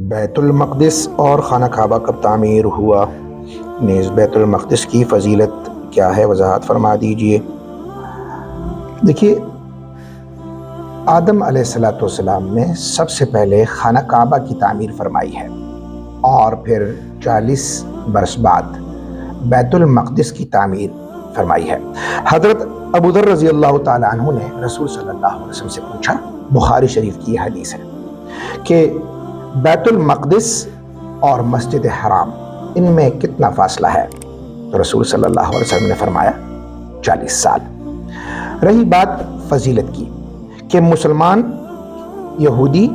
بیت المقدس اور خانہ کعبہ کب تعمیر ہوا؟ نیز بیت المقدس کی فضیلت کیا ہے، وضاحت فرما دیجئے۔ دیکھیے، آدم علیہ السلام نے سب سے پہلے خانہ کعبہ کی تعمیر فرمائی ہے اور پھر 40 برس بعد بیت المقدس کی تعمیر فرمائی ہے۔ حضرت ابو ذر رضی اللہ تعالیٰ عنہ نے رسول صلی اللہ علیہ وسلم سے پوچھا، بخاری شریف کی حدیث ہے، کہ بیت المقدس اور مسجد حرام ان میں کتنا فاصلہ ہے؟ تو رسول صلی اللہ علیہ وسلم نے فرمایا 40 سال۔ رہی بات فضیلت کی کہ مسلمان، یہودی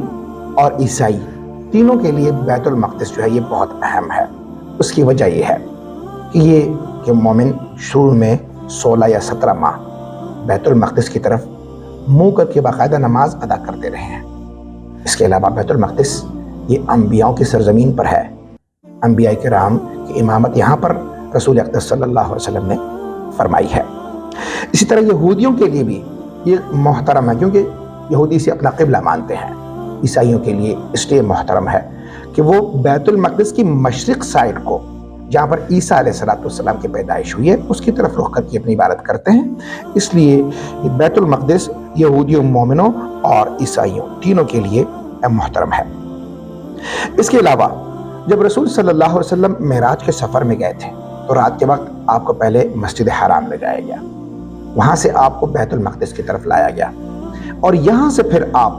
اور عیسائی تینوں کے لیے بیت المقدس جو ہے یہ بہت اہم ہے۔ اس کی وجہ یہ ہے کہ مومن شروع میں 16 یا 17 ماہ بیت المقدس کی طرف منہ کر کے باقاعدہ نماز ادا کرتے رہے ہیں۔ اس کے علاوہ بیت المقدس یہ انبیاء کی سرزمین پر ہے۔ انبیاء کرام کی امامت یہاں پر رسول اقدس صلی اللہ علیہ وسلم نے فرمائی ہے۔ اسی طرح یہودیوں کے لیے بھی یہ محترم ہے، کیونکہ یہودی اسے اپنا قبلہ مانتے ہیں۔ عیسائیوں کے لیے اس لیے محترم ہے کہ وہ بیت المقدس کی مشرق سائڈ کو، جہاں پر عیسیٰ علیہ السلام کی پیدائش ہوئی ہے، اس کی طرف رخ کر کے اپنی عبادت کرتے ہیں۔ اس لیے بیت المقدس یہودیوں، مومنوں اور عیسائیوں تینوں کے لیے محترم ہے۔ اس کے علاوہ جب رسول صلی اللہ علیہ وسلم معراج کے سفر میں گئے تھے تو رات کے وقت آپ کو پہلے مسجد حرام لے جایا گیا، وہاں سے آپ کو بیت المقدس کی طرف لایا گیا، اور یہاں سے پھر آپ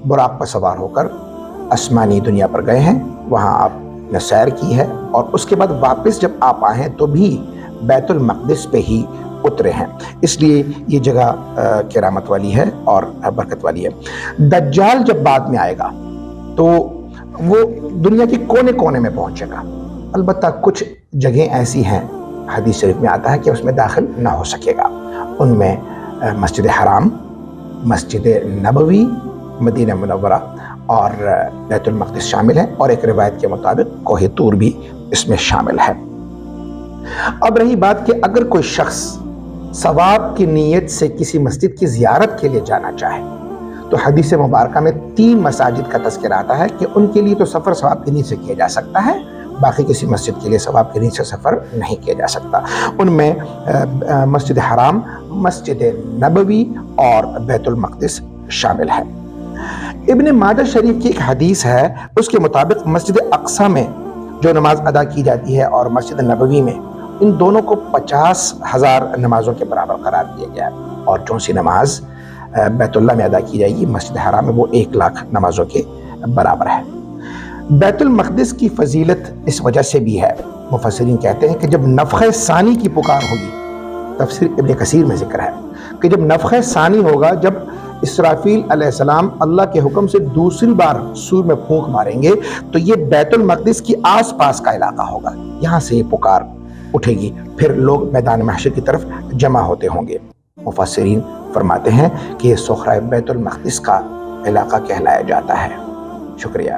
براق پر سوار ہو کر آسمانی دنیا پر گئے ہیں۔ وہاں آپ نے سیر کی ہے، اور اس کے بعد واپس جب آپ آئے ہیں تو بھی بیت المقدس پہ ہی اترے ہیں۔ اس لیے یہ جگہ کرامت والی ہے اور برکت والی ہے۔ دجال جب بعد میں آئے گا تو وہ دنیا کے کونے کونے میں پہنچے گا، البتہ کچھ جگہیں ایسی ہیں، حدیث شریف میں آتا ہے کہ اس میں داخل نہ ہو سکے گا۔ ان میں مسجد حرام، مسجد نبوی، مدینہ منورہ اور بیت المقدس شامل ہے، اور ایک روایت کے مطابق کوہ طور بھی اس میں شامل ہے۔ اب رہی بات کہ اگر کوئی شخص ثواب کی نیت سے کسی مسجد کی زیارت کے لیے جانا چاہے تو حدیث مبارکہ میں 3 مساجد کا تذکرہ آتا ہے کہ ان کے لیے تو سفر ثواب کی نیت سے کیا جا سکتا ہے، باقی کسی مسجد کے لیے ثواب کی نیت سے سفر نہیں کیا جا سکتا۔ ان میں مسجد حرام، مسجد نبوی اور بیت المقدس شامل ہے۔ ابن ماجہ شریف کی ایک حدیث ہے، اس کے مطابق مسجد اقصی میں جو نماز ادا کی جاتی ہے اور مسجد نبوی میں، ان دونوں کو 50,000 نمازوں کے برابر قرار دیا گیا ہے، اور جو سی نماز بیت اللہ میں ادا کی جائے گی مسجد حرام میں، وہ 1,00,000 نمازوں کے برابر ہے۔ بیت المقدس کی فضیلت اس وجہ سے بھی ہے، مفسرین کہتے ہیں کہ جب نفخہ ثانی کی پکار ہوگی، تفسیر ابن کثیر میں ذکر ہے کہ جب نفخہ ثانی ہوگا، جب اسرافیل علیہ السلام اللہ کے حکم سے دوسری بار سور میں پھونک ماریں گے، تو یہ بیت المقدس کی آس پاس کا علاقہ ہوگا، یہاں سے یہ پکار اٹھے گی، پھر لوگ میدان محشر کی طرف جمع ہوتے ہوں گے۔ مفسرین فرماتے ہیں کہ یہ صخرہ بیت المقدس کا علاقہ کہلایا جاتا ہے۔ شکریہ۔